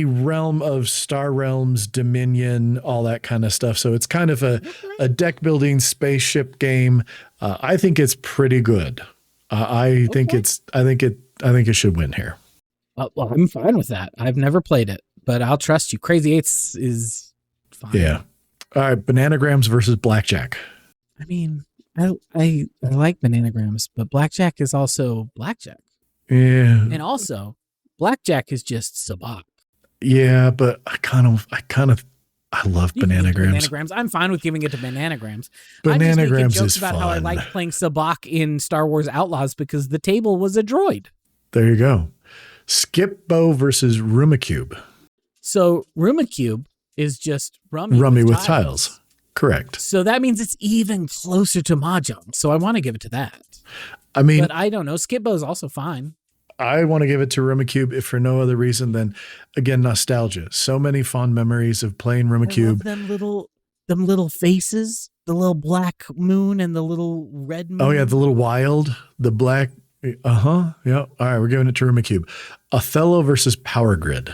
Speaker 2: realm of Star Realms, Dominion, all that kind of stuff. So it's kind of a deck building spaceship game. I think it's pretty good. I think it should win here.
Speaker 1: Well, I'm fine with that. I've never played it, but I'll trust you. Crazy Eights is fine.
Speaker 2: Yeah. All right. Bananagrams versus Blackjack.
Speaker 1: I mean, I like Bananagrams, but Blackjack is also Blackjack.
Speaker 2: Yeah.
Speaker 1: And also, Blackjack is just sabacc.
Speaker 2: Yeah, but I love Bananagrams.
Speaker 1: Bananagrams. I'm fine with giving it to Bananagrams.
Speaker 2: Bananagrams is
Speaker 1: about
Speaker 2: fun.
Speaker 1: how I like playing sabacc in Star Wars Outlaws because the table was a droid.
Speaker 2: There you go. Skip Bow versus Rumacube.
Speaker 1: So Rumacube is just rummy
Speaker 2: with tiles. Correct.
Speaker 1: So that means it's even closer to Mahjong. So I want to give it to that.
Speaker 2: I mean,
Speaker 1: but I don't know. Skip Bow is also fine.
Speaker 2: I want to give it to Rumacube if for no other reason than, again, nostalgia. So many fond memories of playing Rumacube.
Speaker 1: I love them little faces, the little black moon and the little red moon.
Speaker 2: Oh yeah, the little wild, the black. Yeah. All right, we're giving it to Rumacube. Othello versus Power Grid.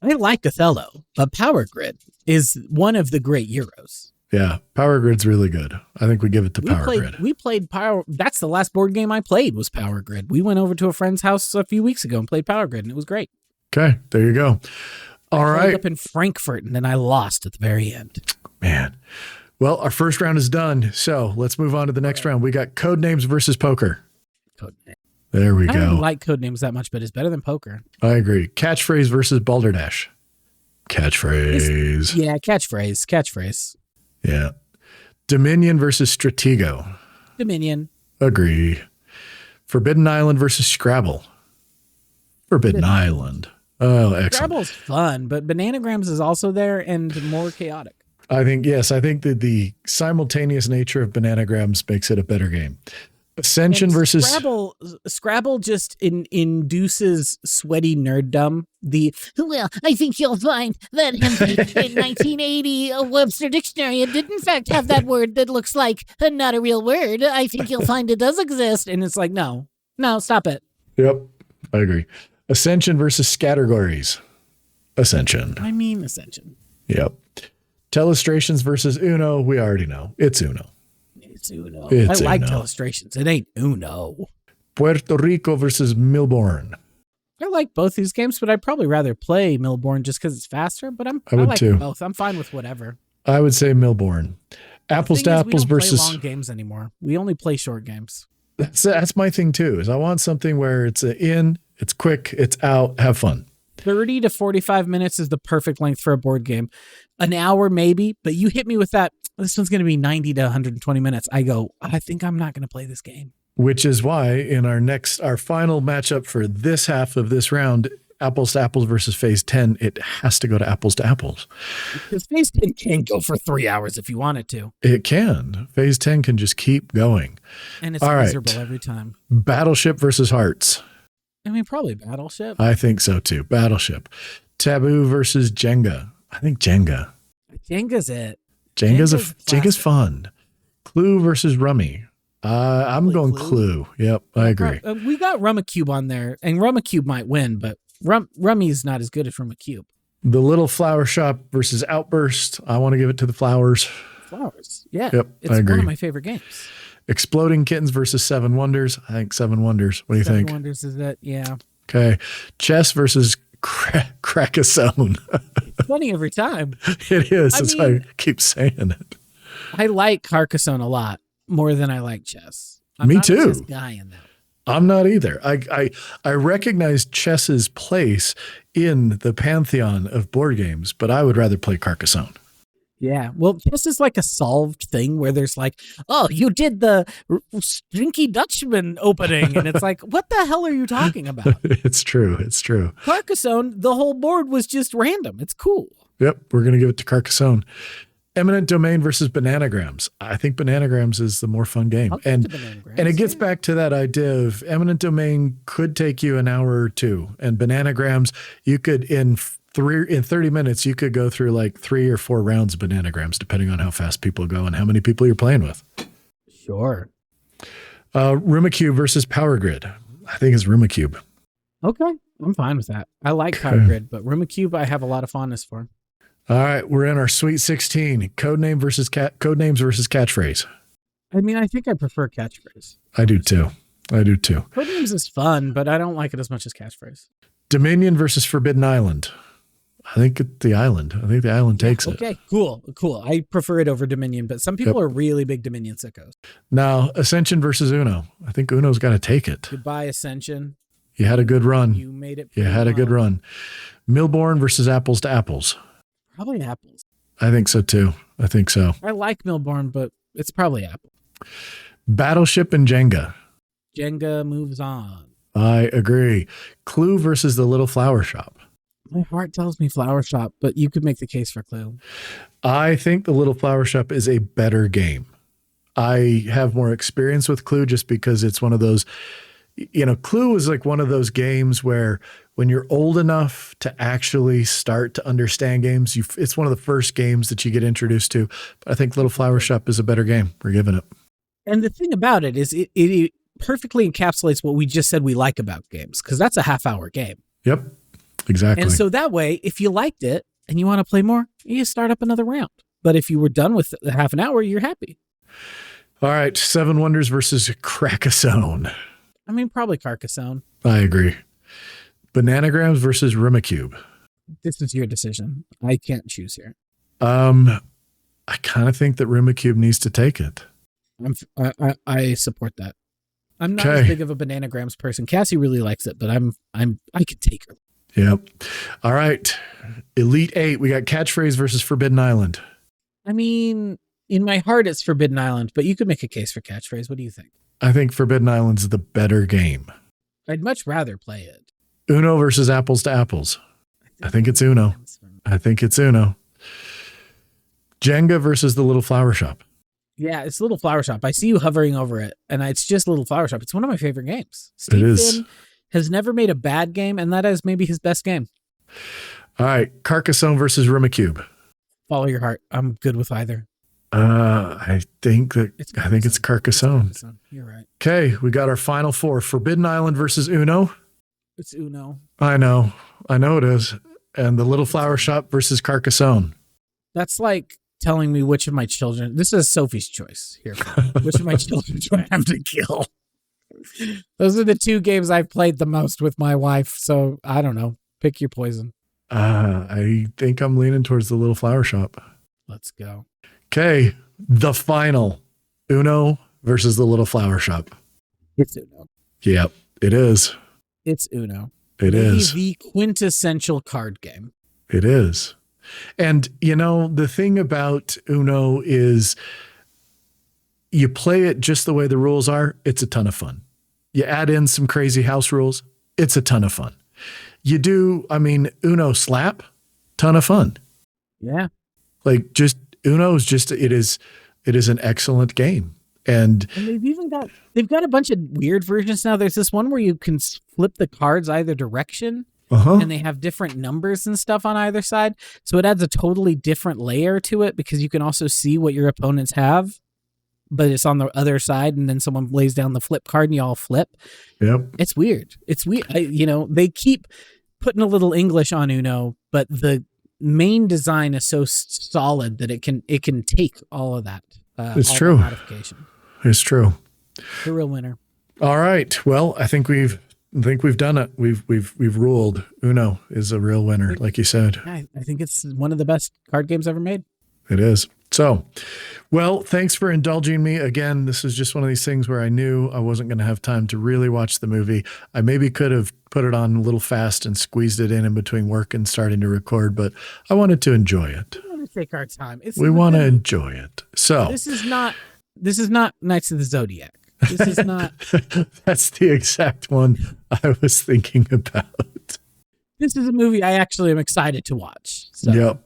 Speaker 1: I like Othello, but Power Grid is one of the great Euros.
Speaker 2: Yeah, Power Grid's really good. I think we give it to Power Grid.
Speaker 1: We played Power. That's the last board game I played was Power Grid. We went over to a friend's house a few weeks ago and played Power Grid, and it was great.
Speaker 2: Okay, there you go. All right.
Speaker 1: Up in Frankfurt, and then I lost at the very end.
Speaker 2: Man. Well, our first round is done, so let's move on to the next round. We got Codenames versus Poker.
Speaker 1: Codenames.
Speaker 2: There we go.
Speaker 1: I don't like Codenames that much, but it's better than Poker.
Speaker 2: I agree. Catchphrase versus Balderdash. Catchphrase.
Speaker 1: Catchphrase.
Speaker 2: Yeah. Dominion versus Stratego.
Speaker 1: Dominion.
Speaker 2: Agree. Forbidden Island versus Scrabble. Forbidden Island. Oh, excellent.
Speaker 1: Scrabble's fun, but Bananagrams is also there and more chaotic.
Speaker 2: I think that the simultaneous nature of Bananagrams makes it a better game. Ascension versus
Speaker 1: Scrabble just induces sweaty nerddom. Well, I think you'll find that in 1980 a Webster dictionary it did in fact have that word that looks like not a real word. I think you'll find it does exist, and it's like no, stop it.
Speaker 2: Yep, I agree. Ascension versus Scattergories. Ascension.
Speaker 1: I mean Ascension.
Speaker 2: Yep. Telestrations versus Uno. We already know it's Uno.
Speaker 1: Uno. I like Telestrations. It ain't Uno.
Speaker 2: Puerto Rico versus Milbourne.
Speaker 1: I like both these games, but I'd probably rather play Milbourne just because it's faster. But I
Speaker 2: would
Speaker 1: like
Speaker 2: too.
Speaker 1: Both. I'm fine with whatever.
Speaker 2: I would say Milbourne. Apples to apples versus.
Speaker 1: We don't play long games anymore. We only play short games.
Speaker 2: That's my thing too. Is I want something where it's it's quick, it's out, have fun.
Speaker 1: 30 to 45 minutes is the perfect length for a board game. An hour maybe, but you hit me with that. This one's going to be 90 to 120 minutes. I go, I think I'm not going to play this game.
Speaker 2: Which is why in our final matchup for this half of this round, apples to apples versus phase 10, it has to go to apples to apples.
Speaker 1: Because phase 10 can go for 3 hours if you want it to.
Speaker 2: It can. Phase 10 can just keep going.
Speaker 1: And it's miserable every time.
Speaker 2: Battleship versus Hearts.
Speaker 1: I mean, probably Battleship.
Speaker 2: I think so too. Battleship. Taboo versus Jenga. I think Jenga.
Speaker 1: Jenga's it.
Speaker 2: Jenga's fun. Clue versus Rummy. I'm going Clue. Yep, I agree.
Speaker 1: We got Rumacube on there, and Rumacube might win, but Rummy's not as good as Rumacube.
Speaker 2: The Little Flower Shop versus Outburst. I want to give it to the Flowers.
Speaker 1: Flowers, yeah.
Speaker 2: Yep,
Speaker 1: it's
Speaker 2: I agree.
Speaker 1: One of my favorite games.
Speaker 2: Exploding Kittens versus Seven Wonders. I think Seven Wonders. What do you think?
Speaker 1: Seven Wonders is it? Yeah.
Speaker 2: Okay. Chess versus Carcassonne.
Speaker 1: It's funny every time.
Speaker 2: It is. That's why I keep saying it.
Speaker 1: I like Carcassonne a lot more than I like chess. I'm
Speaker 2: Me
Speaker 1: not
Speaker 2: too.
Speaker 1: a chess guy in that.
Speaker 2: I'm not either. I recognize chess's place in the pantheon of board games, but I would rather play Carcassonne.
Speaker 1: Yeah. Well, chess is like a solved thing where there's like, oh, you did the Stinky Dutchman opening. And it's like, what the hell are you talking about?
Speaker 2: It's true. It's true.
Speaker 1: Carcassonne, the whole board was just random. It's cool.
Speaker 2: Yep. We're going to give it to Carcassonne. Eminent Domain versus Bananagrams. I think Bananagrams is the more fun game. And it gets back to that idea of Eminent Domain could take you an hour or two. And Bananagrams, you could, in 30 minutes, you could go through like 3 or 4 rounds of Bananagrams, depending on how fast people go and how many people you're playing with.
Speaker 1: Sure.
Speaker 2: Rumacube versus Power Grid. I think it's Rumacube.
Speaker 1: Okay. I'm fine with that. I like Power Grid, but Rumacube I have a lot of fondness for.
Speaker 2: All right, we're in our Sweet 16. Codenames versus catchphrase.
Speaker 1: I mean, I think I prefer catchphrase.
Speaker 2: I do too.
Speaker 1: Codenames is fun, but I don't like it as much as catchphrase.
Speaker 2: Dominion versus Forbidden Island. I think the island takes it.
Speaker 1: Okay, cool. I prefer it over Dominion, but some people are really big Dominion sickos.
Speaker 2: Now, Ascension versus Uno. I think Uno's got to take it.
Speaker 1: Goodbye, Ascension.
Speaker 2: You had a good run.
Speaker 1: You made it.
Speaker 2: You had a good run. Milborn versus Apples to Apples.
Speaker 1: Probably Apples.
Speaker 2: I think so too.
Speaker 1: I like Milborn, but it's probably Apple.
Speaker 2: Battleship and Jenga.
Speaker 1: Jenga moves on.
Speaker 2: I agree. Clue versus the Little Flower Shop.
Speaker 1: My heart tells me Flower Shop, but you could make the case for Clue.
Speaker 2: I think the Little Flower Shop is a better game. I have more experience with Clue just because it's one of those, Clue is like one of those games where when you're old enough to actually start to understand games, it's one of the first games that you get introduced to. But I think Little Flower Shop is a better game. We're giving it.
Speaker 1: And the thing about it is it perfectly encapsulates what we just said we like about games, because that's a half-hour game.
Speaker 2: Yep, exactly.
Speaker 1: And so that way, if you liked it and you want to play more, you start up another round. But if you were done with the half an hour, you're happy.
Speaker 2: All right, Seven Wonders versus Carcassonne.
Speaker 1: I mean, probably Carcassonne.
Speaker 2: I agree. Bananagrams versus Rumacube.
Speaker 1: This is your decision. I can't choose here.
Speaker 2: I kind of think that Rumacube needs to take it.
Speaker 1: I support that. I'm not as big of a Bananagrams person. Cassie really likes it, but I could take her.
Speaker 2: Yep. All right. Elite 8. We got Catchphrase versus Forbidden Island.
Speaker 1: I mean, in my heart, it's Forbidden Island, but you could make a case for Catchphrase. What do you think?
Speaker 2: I think Forbidden Island's the better game.
Speaker 1: I'd much rather play it.
Speaker 2: Uno versus Apples to Apples. I think it's Uno. Jenga versus the Little Flower Shop.
Speaker 1: Yeah, it's Little Flower Shop. I see you hovering over it, and it's just Little Flower Shop. It's one of my favorite games.
Speaker 2: It is.
Speaker 1: Finn has never made a bad game, and that is maybe his best game.
Speaker 2: All right, Carcassonne versus Rumacube.
Speaker 1: Follow your heart. I'm good with either.
Speaker 2: I think it's Carcassonne.
Speaker 1: You're right.
Speaker 2: Okay, we got our final 4. Forbidden Island versus Uno.
Speaker 1: It's Uno.
Speaker 2: I know it is. And the Little Flower Shop versus Carcassonne.
Speaker 1: That's like telling me which of my children. This is Sophie's choice here. Which of my children do I have to kill? Those are the 2 games I've played the most with my wife. So I don't know. Pick your poison.
Speaker 2: I think I'm leaning towards the Little Flower Shop.
Speaker 1: Let's go.
Speaker 2: Okay, the final. Uno versus the Little Flower Shop.
Speaker 1: It's Uno.
Speaker 2: Yep, it is.
Speaker 1: It's Uno.
Speaker 2: It is
Speaker 1: the quintessential card game.
Speaker 2: It is. And, the thing about Uno is you play it just the way the rules are. It's a ton of fun. You add in some crazy house rules. It's a ton of fun. You do, Uno slap, ton of fun.
Speaker 1: Yeah.
Speaker 2: Like Uno is it is an excellent game. And they've got a bunch of weird versions now. There's this one where you can flip the cards either direction, and they have different numbers and stuff on either side. So it adds a totally different layer to it because you can also see what your opponents have, but it's on the other side, and then someone lays down the flip card and you all flip. Yep.
Speaker 1: It's weird. It's weird. They keep putting a little English on Uno, but the main design is so solid that it can take all of that.
Speaker 2: It's true.
Speaker 1: Modification.
Speaker 2: It's true.
Speaker 1: The real winner.
Speaker 2: All right. Well, I think we've done it. We've ruled. Uno is a real winner, like you said.
Speaker 1: I think it's one of the best card games ever made.
Speaker 2: It is. So, well, thanks for indulging me. Again, this is just one of these things where I knew I wasn't going to have time to really watch the movie. I maybe could have put it on a little fast and squeezed it in between work and starting to record, but I wanted to enjoy it.
Speaker 1: We want to take our time.
Speaker 2: We want to enjoy it. So
Speaker 1: this is not Knights of the Zodiac. This is not.
Speaker 2: That's the exact one I was thinking about.
Speaker 1: This is a movie I actually am excited to watch. So.
Speaker 2: Yep.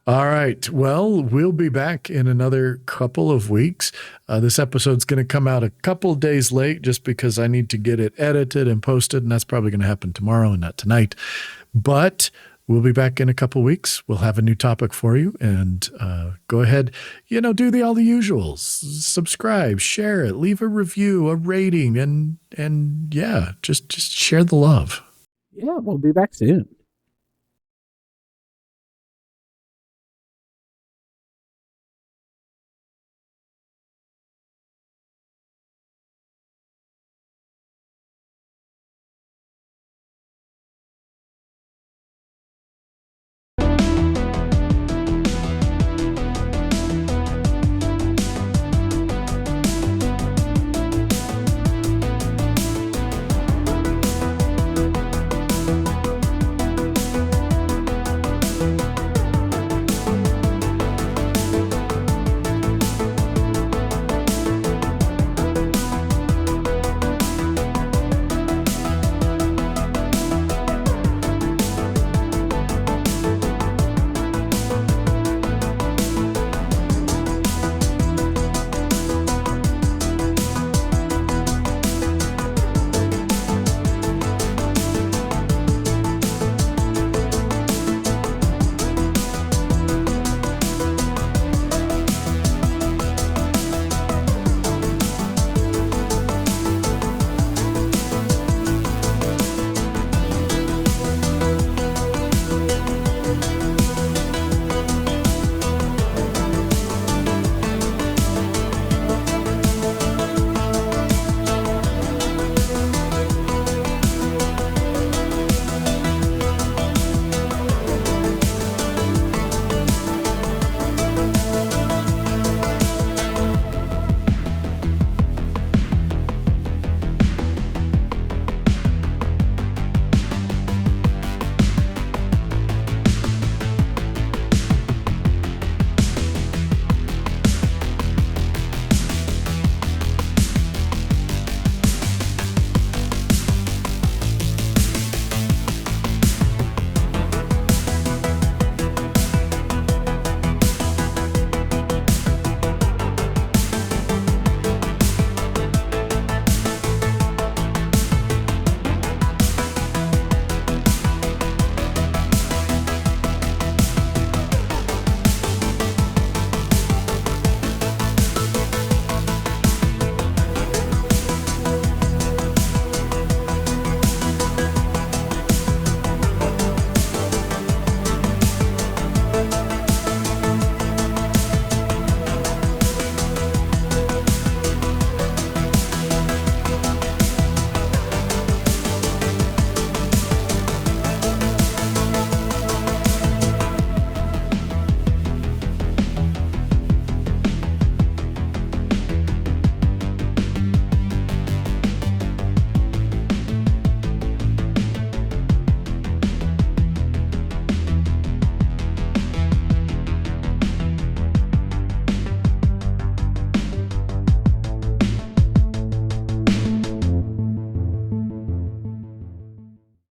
Speaker 2: All right. Well, we'll be back in another couple of weeks. This episode's going to come out a couple days late just because I need to get it edited and posted, and that's probably going to happen tomorrow and not tonight. But we'll be back in a couple of weeks. We'll have a new topic for you, and go ahead, do all the usuals. Subscribe, share it, leave a review, a rating, and yeah, just share the love.
Speaker 1: Yeah, we'll be back soon.